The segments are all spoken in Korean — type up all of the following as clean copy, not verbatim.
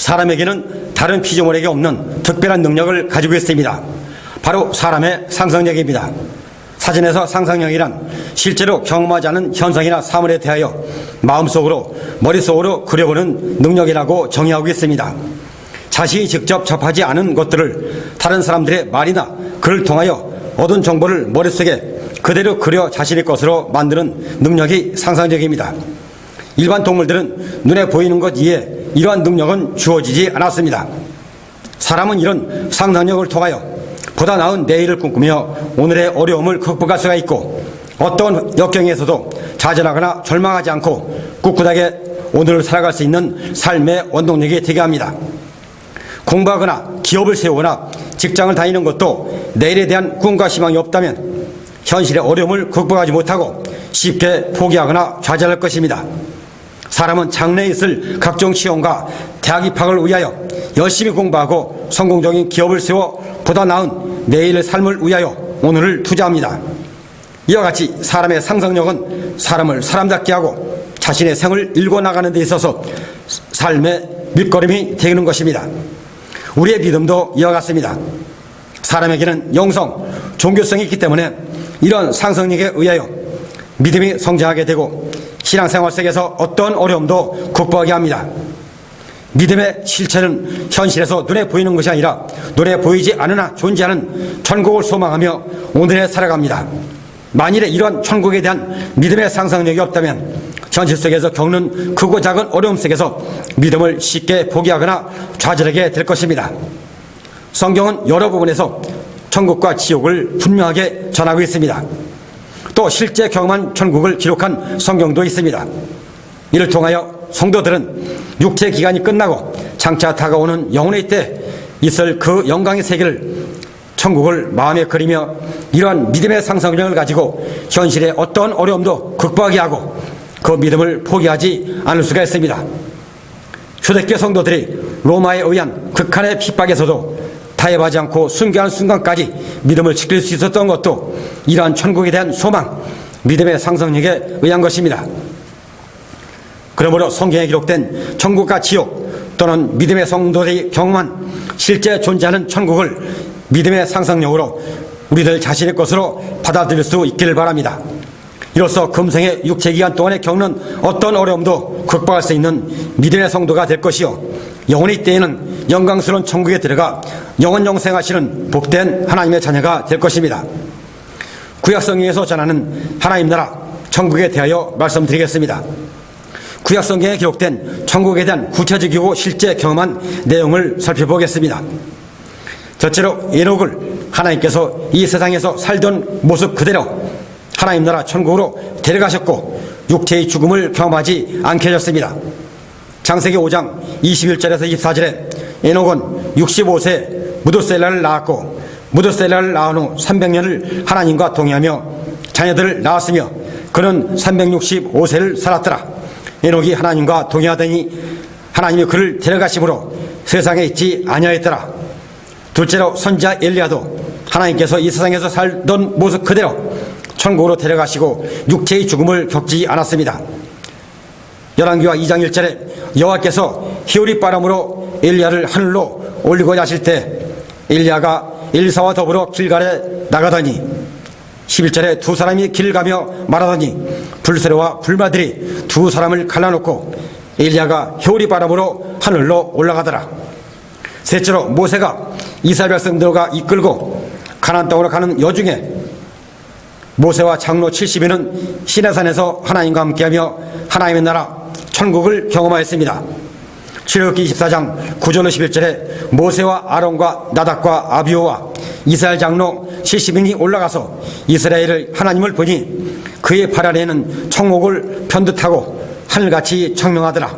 사람에게는 다른 피조물에게 없는 특별한 능력을 가지고 있습니다. 바로 사람의 상상력입니다. 사전에서 상상력이란 실제로 경험하지 않은 현상이나 사물에 대하여 마음속으로 머릿속으로 그려보는 능력이라고 정의하고 있습니다. 자신이 직접 접하지 않은 것들을 다른 사람들의 말이나 글을 통하여 얻은 정보를 머릿속에 그대로 그려 자신의 것으로 만드는 능력이 상상력입니다. 일반 동물들은 눈에 보이는 것 이외에 이러한 능력은 주어지지 않았습니다. 사람은 이런 상상력을 통하여 보다 나은 내일을 꿈꾸며 오늘의 어려움을 극복할 수가 있고, 어떤 역경에서도 좌절하거나 절망하지 않고 꿋꿋하게 오늘을 살아갈 수 있는 삶의 원동력이 되게 합니다. 공부하거나 기업을 세우거나 직장을 다니는 것도 내일에 대한 꿈과 희망이 없다면 현실의 어려움을 극복하지 못하고 쉽게 포기하거나 좌절할 것입니다. 사람은 장래에 있을 각종 시험과 대학 입학을 위하여 열심히 공부하고 성공적인 기업을 세워 보다 나은 내일의 삶을 위하여 오늘을 투자합니다. 이와 같이 사람의 상상력은 사람을 사람답게 하고 자신의 생을 읽어나가는 데 있어서 삶의 밑거름이 되는 것입니다. 우리의 믿음도 이와 같습니다. 사람에게는 영성, 종교성이 있기 때문에 이런 상상력에 의하여 믿음이 성장하게 되고 신앙생활 속에서 어떤 어려움도 극복하게 합니다. 믿음의 실체는 현실에서 눈에 보이는 것이 아니라 눈에 보이지 않으나 존재하는 천국을 소망하며 오늘에 살아갑니다. 만일에 이런 천국에 대한 믿음의 상상력이 없다면 현실 속에서 겪는 크고 작은 어려움 속에서 믿음을 쉽게 포기하거나 좌절하게 될 것입니다. 성경은 여러 부분에서 천국과 지옥을 분명하게 전하고 있습니다. 또 실제 경험한 천국을 기록한 성경도 있습니다. 이를 통하여 성도들은 육체 기간이 끝나고 장차 다가오는 영혼의 때 있을 그 영광의 세계를, 천국을 마음에 그리며 이러한 믿음의 상상력을 가지고 현실의 어떤 어려움도 극복하게 하고 그 믿음을 포기하지 않을 수가 있습니다. 초대교회 성도들이 로마에 의한 극한의 핍박에서도 타협하지 않고 순교하는 순간까지 믿음을 지킬 수 있었던 것도 이러한 천국에 대한 소망, 믿음의 상상력에 의한 것입니다. 그러므로 성경에 기록된 천국과 지옥 또는 믿음의 성도들이 경험한 실제 존재하는 천국을 믿음의 상상력으로 우리들 자신의 것으로 받아들일 수 있기를 바랍니다. 이로써 금생의 육체기간 동안에 겪는 어떤 어려움도 극복할 수 있는 믿음의 성도가 될 것이요, 영원의 때에는 영광스러운 천국에 들어가 영원 영생하시는 복된 하나님의 자녀가 될 것입니다. 구약성경에서 전하는 하나님 나라 천국에 대하여 말씀드리겠습니다. 구약성경에 기록된 천국에 대한 구체적이고 실제 경험한 내용을 살펴보겠습니다. 첫째로 에녹을 하나님께서 이 세상에서 살던 모습 그대로 하나님 나라 천국으로 데려가셨고 육체의 죽음을 경험하지 않게 하셨습니다. 창세기 5장 21절에서 24절에 에녹은 65세 무두셀라를 낳았고 무두셀라를 낳은 후 300년을 하나님과 동행하며 자녀들을 낳았으며 그는 365세를 살았더라. 에녹이 하나님과 동행하더니 하나님이 그를 데려가심으로 세상에 있지 아니하였더라. 둘째로 선지자 엘리야도 하나님께서 이 세상에서 살던 모습 그대로 천국으로 데려가시고 육체의 죽음을 겪지 않았습니다. 열왕기하 2장 1절에 여호와께서 희오리 바람으로 엘리야를 하늘로 올리고자 하실 때 엘리야가 엘리사와 더불어 길갈에 나가더니 11절에 두 사람이 길을 가며 말하더니 불세로와 불마들이 두 사람을 갈라놓고 엘리야가 희오리 바람으로 하늘로 올라가더라. 셋째로 모세가 이스라엘 백성들과 이끌고 가나안 땅으로 가는 여중에 모세와 장로 70인은 시내산에서 하나님과 함께하며 하나님의 나라 천국을 경험하였습니다. 출애굽기 24장 9절 11절에 모세와 아론과 나답과 아비오와 이스라엘 장로 70인이 올라가서 이스라엘을 하나님을 보니 그의 발 아래에는 청옥을 편듯하고 하늘같이 청명하더라.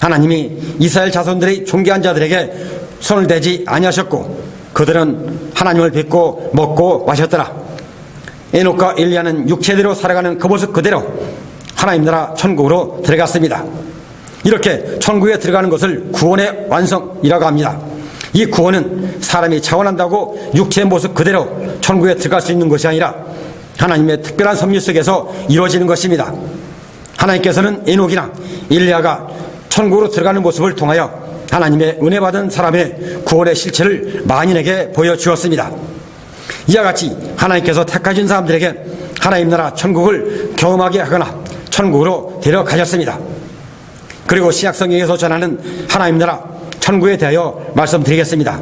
하나님이 이스라엘 자손들의 존귀한 자들에게 손을 대지 아니하셨고 그들은 하나님을 뵙고 먹고 마셨더라. 에녹과 엘리야는 육체대로 살아가는 그 모습 그대로 하나님 나라 천국으로 들어갔습니다. 이렇게 천국에 들어가는 것을 구원의 완성이라고 합니다. 이 구원은 사람이 자원한다고 육체의 모습 그대로 천국에 들어갈 수 있는 것이 아니라 하나님의 특별한 섭리 속에서 이루어지는 것입니다. 하나님께서는 에녹이나 엘리야가 천국으로 들어가는 모습을 통하여 하나님의 은혜 받은 사람의 구원의 실체를 만인에게 보여주었습니다. 이와 같이 하나님께서 택하신 사람들에게 하나님 나라 천국을 경험하게 하거나 천국으로 데려가셨습니다. 그리고 신약성경에서 전하는 하나님 나라 천국에 대하여 말씀드리겠습니다.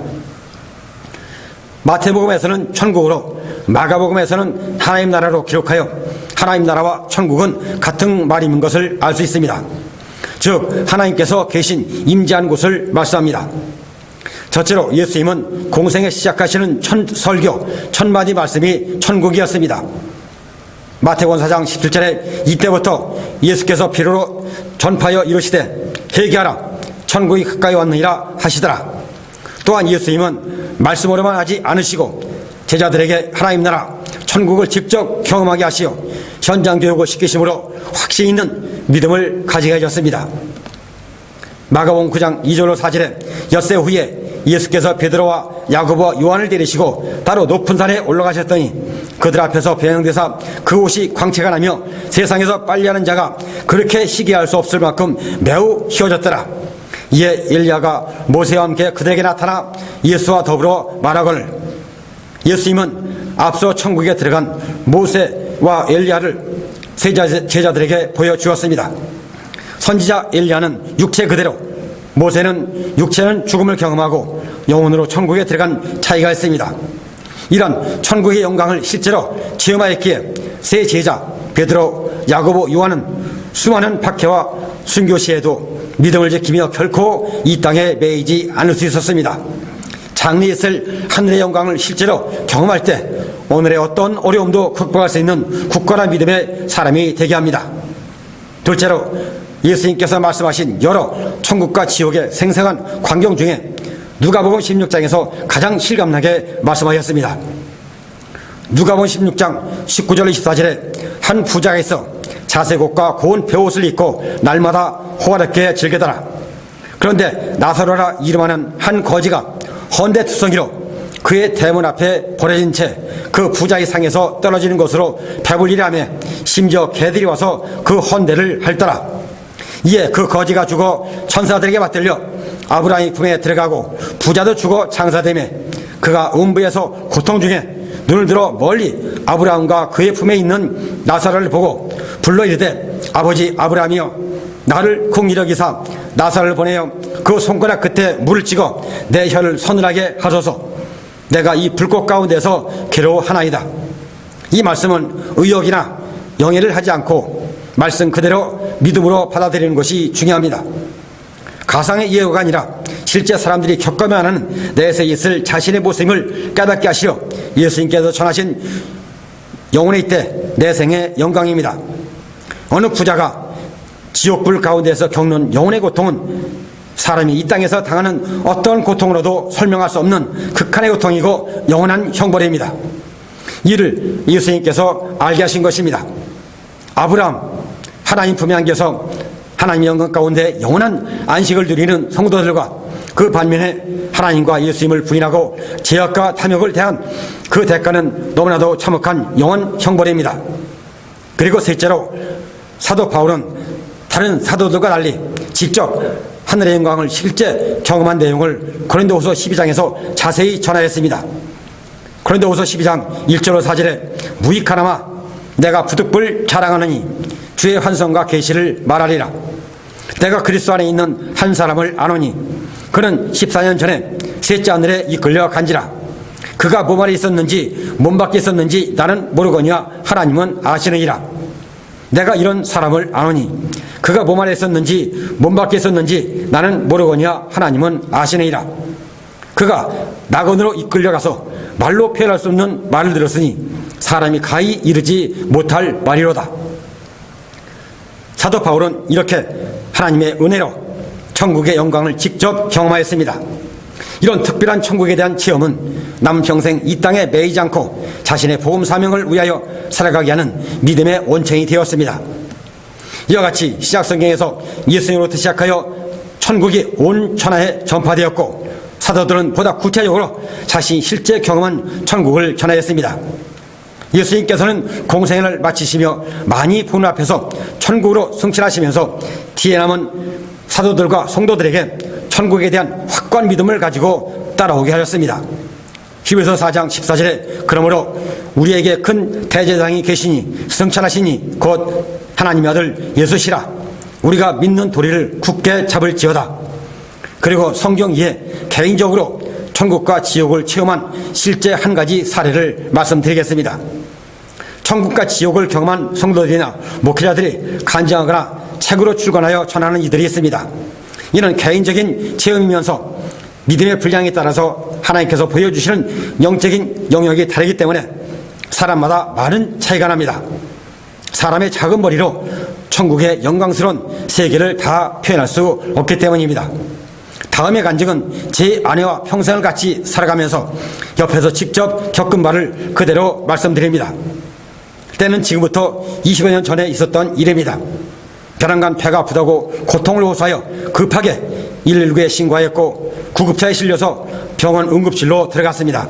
마태복음에서는 천국으로, 마가복음에서는 하나님 나라로 기록하여 하나님 나라와 천국은 같은 말인 것을 알 수 있습니다. 즉 하나님께서 계신 임재한 곳을 말씀합니다. 첫째로 예수님은 공생에 시작하시는 설교 첫마디 말씀이 천국이었습니다. 마태복음 4장 17절에 이때부터 예수께서 비로소 전파하여 이르시되 회개하라 천국이 가까이 왔느니라 하시더라. 또한 예수님은 말씀으로만 하지 않으시고 제자들에게 하나님 나라 천국을 직접 경험하게 하시어 현장 교육을 시키심으로 확신 있는 믿음을 가지게 하셨습니다. 마가복음 9장 2절로 4절에 엿새 후에 예수께서 베드로와 야고보와 요한을 데리시고 따로 높은 산에 올라가셨더니 그들 앞에서 배양되사 그 옷이 광채가 나며 세상에서 빨리하는 자가 그렇게 시기할 수 없을 만큼 매우 희어졌더라. 이에 엘리야가 모세와 함께 그들에게 나타나 예수와 더불어 말하거늘 예수님은 앞서 천국에 들어간 모세와 엘리야를 제자들에게 보여주었습니다. 선지자 엘리야는 육체 그대로, 모세는 육체는 죽음을 경험하고 영혼으로 천국에 들어간 차이가 있습니다. 이런 천국의 영광을 실제로 체험하였기에 세 제자 베드로, 야고보, 요한은 수많은 박해와 순교 시에도 믿음을 지키며 결코 이 땅에 매이지 않을 수 있었습니다. 장래에 있을 하늘의 영광을 실제로 경험할 때 오늘의 어떤 어려움도 극복할 수 있는 굳건한 믿음의 사람이 되게 합니다. 둘째로 예수님께서 말씀하신 여러 천국과 지옥의 생생한 광경 중에 누가복음 16장에서 가장 실감나게 말씀하셨습니다. 누가복음 16장 19절 24절에 한 부자가 있어 자색옷과 고운 베옷을 입고 날마다 호화롭게 즐기더라. 그런데 나사로라 이름하는 한 거지가 헌데투성이로 그의 대문 앞에 버려진 채 그 부자의 상에서 떨어지는 것으로 배불리려 하며 심지어 개들이 와서 그 헌대를 핥더라. 이에 그 거지가 죽어 천사들에게 맞들려 아브라함의 품에 들어가고 부자도 죽어 장사되며 그가 음부에서 고통 중에 눈을 들어 멀리 아브라함과 그의 품에 있는 나사로를 보고 불러 이르되 아버지 아브라함이여 나를 긍휼히 여기사 나사로를 보내어 그 손가락 끝에 물을 찍어 내 혀를 서늘하게 하소서. 내가 이 불꽃 가운데서 괴로워하나이다. 이 말씀은 의역이나 영예를 하지 않고 말씀 그대로 믿음으로 받아들이는 것이 중요합니다. 가상의 예고가 아니라 실제 사람들이 겪어야만 하는 내세에 있을 자신의 모습을 깨닫게 하시려 예수님께서 전하신 영혼의 이때 내생의 영광입니다. 어느 부자가 지옥불 가운데서 겪는 영혼의 고통은 사람이 이 땅에서 당하는 어떤 고통으로도 설명할 수 없는 극한의 고통이고 영원한 형벌입니다. 이를 예수님께서 알게 하신 것입니다. 아브라함, 하나님 품에 안겨서 하나님의 영광 가운데 영원한 안식을 누리는 성도들과 그 반면에 하나님과 예수님을 부인하고 죄악과 탐욕을 대한 그 대가는 너무나도 참혹한 영원 형벌입니다. 그리고 셋째로 사도 바울은 다른 사도들과 달리 직접 하늘의 영광을 실제 경험한 내용을 고린도후서 12장에서 자세히 전하였습니다. 고린도후서 12장 1절로 4절에 무익하나마 내가 부득불 자랑하느니 주의 환성과 계시를 말하리라. 내가 그리스도 안에 있는 한 사람을 아노니 그는 14년 전에 셋째 하늘에 이끌려 간지라. 그가 몸 안에 있었는지 몸 밖에 있었는지 나는 모르거니와 하나님은 아시느니라. 내가 이런 사람을 아노니 그가 몸 안에 있었는지 몸 밖에 있었는지 나는 모르거니와 하나님은 아시느니라. 그가 낙원으로 이끌려가서 말로 표현할 수 없는 말을 들었으니 사람이 가히 이르지 못할 말이로다. 사도 바울은 이렇게 하나님의 은혜로 천국의 영광을 직접 경험하였습니다. 이런 특별한 천국에 대한 체험은 남평생 이 땅에 매이지 않고 자신의 복음 사명을 위하여 살아가게 하는 믿음의 원천이 되었습니다. 이와 같이 시작 성경에서 예수님으로부터 시작하여 천국이 온 천하에 전파되었고 사도들은 보다 구체적으로 자신이 실제 경험한 천국을 전하였습니다. 예수님께서는 공생애를 마치시며 많이 보는 앞에서 천국으로 승천하시면서 뒤에 남은 사도들과 성도들에게 천국에 대한 확고한 믿음을 가지고 따라오게 하였습니다. 히브리서 4장 14절에 그러므로 우리에게 큰 대제사장이 계시니 성찬하시니 곧 하나님의 아들 예수시라 우리가 믿는 도리를 굳게 잡을지어다. 그리고 성경 이에 개인적으로 천국과 지옥을 체험한 실제 한 가지 사례를 말씀드리겠습니다. 천국과 지옥을 경험한 성도들이나 목회자들이 간증하거나 책으로 출간하여 전하는 이들이 있습니다. 이는 개인적인 체험이면서 믿음의 분량에 따라서 하나님께서 보여주시는 영적인 영역이 다르기 때문에 사람마다 많은 차이가 납니다. 사람의 작은 머리로 천국의 영광스러운 세계를 다 표현할 수 없기 때문입니다. 다음의 간증은 제 아내와 평생을 같이 살아가면서 옆에서 직접 겪은 바를 그대로 말씀드립니다. 때는 지금부터 20여 년 전에 있었던 일입니다. 벼랑간 배가 아프다고 고통을 호소하여 급하게 119에 신고하였고 구급차에 실려서 병원 응급실로 들어갔습니다.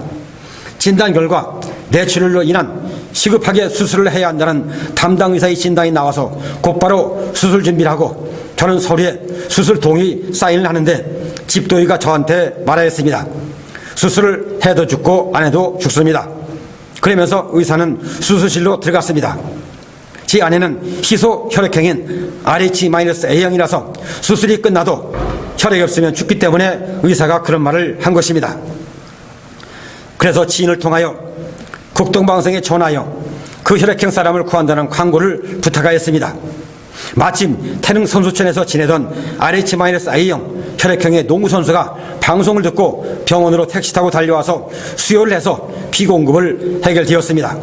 진단 결과 뇌출혈로 인한 시급하게 수술을 해야 한다는 담당 의사의 진단이 나와서 곧바로 수술 준비를 하고 저는 서류에 수술 동의 사인을 하는데 집도의가 저한테 말하였습니다. 수술을 해도 죽고 안 해도 죽습니다. 그러면서 의사는 수술실로 들어갔습니다. 제 아내는 희소 혈액형인 RH-A형이라서 수술이 끝나도 혈액이 없으면 죽기 때문에 의사가 그런 말을 한 것입니다. 그래서 지인을 통하여 국동방송에 전화하여 그 혈액형 사람을 구한다는 광고를 부탁하였습니다. 마침 태릉 선수촌에서 지내던 RH-A형 혈액형의 농구선수가 방송을 듣고 병원으로 택시 타고 달려와서 수요를 해서 피공급을 해결되었습니다.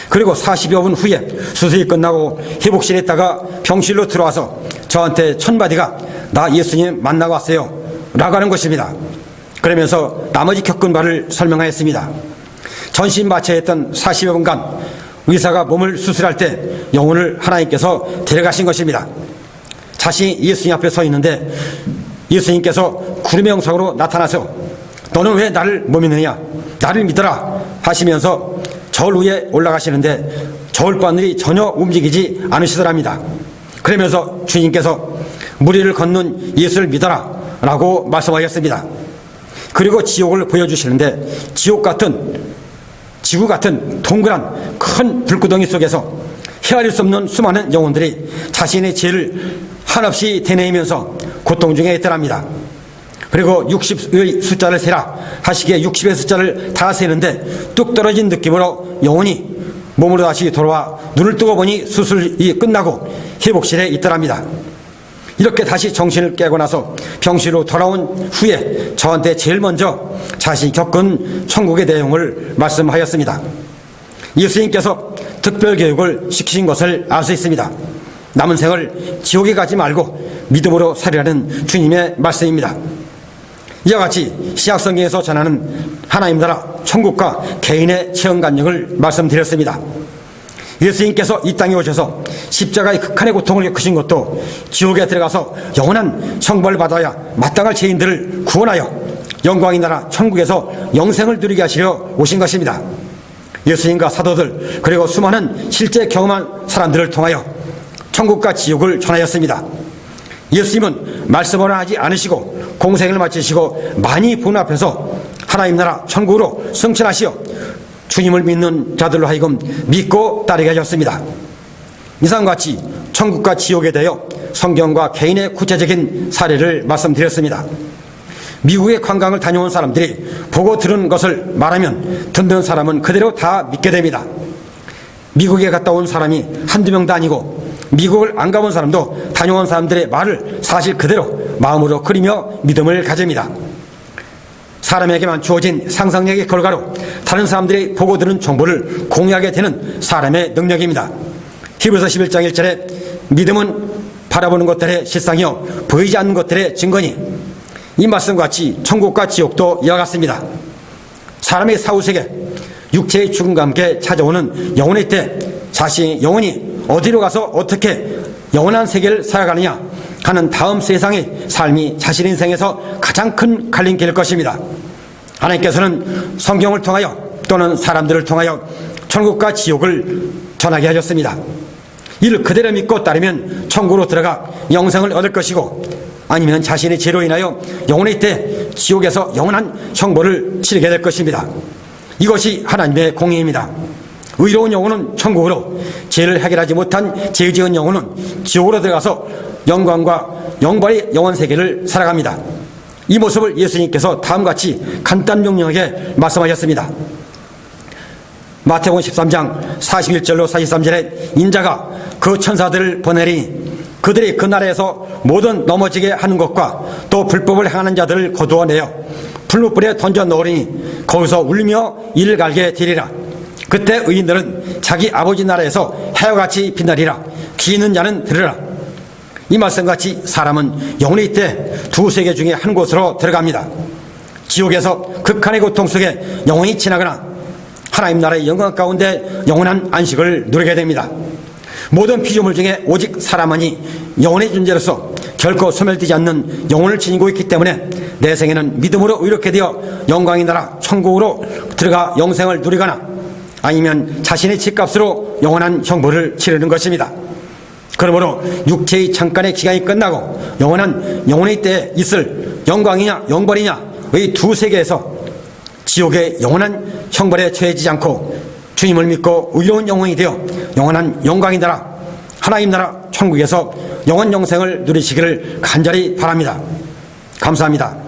그리고 40여 분 후에 수술이 끝나고 회복실에 있다가 병실로 들어와서 저한테 첫마디가 나 예수님 만나고 왔어요 라고 하는 것입니다. 그러면서 나머지 겪은 바를 설명하였습니다. 전신마취에 했던 40여 분간 의사가 몸을 수술할 때 영혼을 하나님께서 데려가신 것입니다. 자신이 예수님 앞에 서 있는데 예수님께서 구름의 형상으로 나타나서 너는 왜 나를 못 믿느냐 나를 믿어라 하시면서 저울 위에 올라가시는데 저울바늘이 전혀 움직이지 않으시더랍니다. 그러면서 주님께서 무리를 걷는 예수를 믿어라 라고 말씀하셨습니다. 그리고 지옥을 보여주시는데 지옥 같은 지구 같은 동그란 큰 불구덩이 속에서 헤아릴 수 없는 수많은 영혼들이 자신의 죄를 한없이 되뇌이면서 고통 중에 있더랍니다. 그리고 60의 숫자를 세라 하시기에 60의 숫자를 다 세는데 뚝 떨어진 느낌으로 영혼이 몸으로 다시 돌아와 눈을 뜨고 보니 수술이 끝나고 회복실에 있더랍니다. 이렇게 다시 정신을 깨고 나서 병실로 돌아온 후에 저한테 제일 먼저 자신이 겪은 천국의 내용을 말씀하였습니다. 예수님께서 특별교육을 시키신 것을 알 수 있습니다. 남은 생을 지옥에 가지 말고 믿음으로 살리라는 주님의 말씀입니다. 이와 같이 신약성경에서 전하는 하나님 나라 천국과 개인의 체험 간증을 말씀드렸습니다. 예수님께서 이 땅에 오셔서 십자가의 극한의 고통을 겪으신 것도 지옥에 들어가서 영원한 천벌을 받아야 마땅할 죄인들을 구원하여 영광의 나라 천국에서 영생을 누리게 하시려 오신 것입니다. 예수님과 사도들 그리고 수많은 실제 경험한 사람들을 통하여 천국과 지옥을 전하였습니다. 예수님은 말씀을 하지 않으시고 공생을 마치시고 많이 본 앞에서 하나님 나라 천국으로 승천하시어 주님을 믿는 자들로 하여금 믿고 따르게 하셨습니다. 이상과 같이 천국과 지옥에 대하여 성경과 개인의 구체적인 사례를 말씀드렸습니다. 미국의 관광을 다녀온 사람들이 보고 들은 것을 말하면 듣는 사람은 그대로 다 믿게 됩니다. 미국에 갔다 온 사람이 한두 명도 아니고 미국을 안 가본 사람도 다녀온 사람들의 말을 사실 그대로 마음으로 그리며 믿음을 가집니다. 사람에게만 주어진 상상력의 결과로 다른 사람들이 보고 들은 정보를 공유하게 되는 사람의 능력입니다. 히브리서 11장 1절에 믿음은 바라보는 것들의 실상이요 보이지 않는 것들의 증거니 이 말씀과 같이 천국과 지옥도 이와 같습니다. 사람의 사후세계 육체의 죽음과 함께 찾아오는 영혼의 때 자신의 영혼이 어디로 가서 어떻게 영원한 세계를 살아가느냐 하는 다음 세상의 삶이 자신 인생에서 가장 큰 갈림길일 것입니다. 하나님께서는 성경을 통하여 또는 사람들을 통하여 천국과 지옥을 전하게 하셨습니다. 이를 그대로 믿고 따르면 천국으로 들어가 영생을 얻을 것이고 아니면 자신의 죄로 인하여 영원히 때 지옥에서 영원한 형벌을 치르게 될 것입니다. 이것이 하나님의 공의입니다. 의로운 영혼은 천국으로, 죄를 해결하지 못한 죄 지은 영혼은 지옥으로 들어가서 영광과 영벌의 영원 세계를 살아갑니다. 이 모습을 예수님께서 다음같이 간단 명령하게 말씀하셨습니다. 마태복음 13장 41절로 43절에 인자가 그 천사들을 보내리니 그들이 그 나라에서 모든 넘어지게 하는 것과 또 불법을 행하는 자들을 거두어내어 풀무불에 던져 넣으리니 거기서 울며 이를 갈게 되리라. 그때 의인들은 자기 아버지 나라에서 해와같이 빛나리라. 귀 있는 자는 들으라. 이 말씀같이 사람은 영원히 때 두 세계 중에 한 곳으로 들어갑니다. 지옥에서 극한의 고통 속에 영원히 지나거나 하나님 나라의 영광 가운데 영원한 안식을 누리게 됩니다. 모든 피조물 중에 오직 사람만이 영혼의 존재로서 결코 소멸되지 않는 영혼을 지니고 있기 때문에 내 생에는 믿음으로 의롭게 되어 영광의 나라 천국으로 들어가 영생을 누리거나 아니면 자신의 죄값으로 영원한 형벌을 치르는 것입니다. 그러므로 육체의 잠깐의 기간이 끝나고 영원의 때에 있을 영광이냐 영벌이냐의 두 세계에서 지옥의 영원한 형벌에 처해지지 않고 주님을 믿고 의로운 영혼이 되어 영원한 영광의 나라 하나님 나라 천국에서 영원 영생을 누리시기를 간절히 바랍니다. 감사합니다.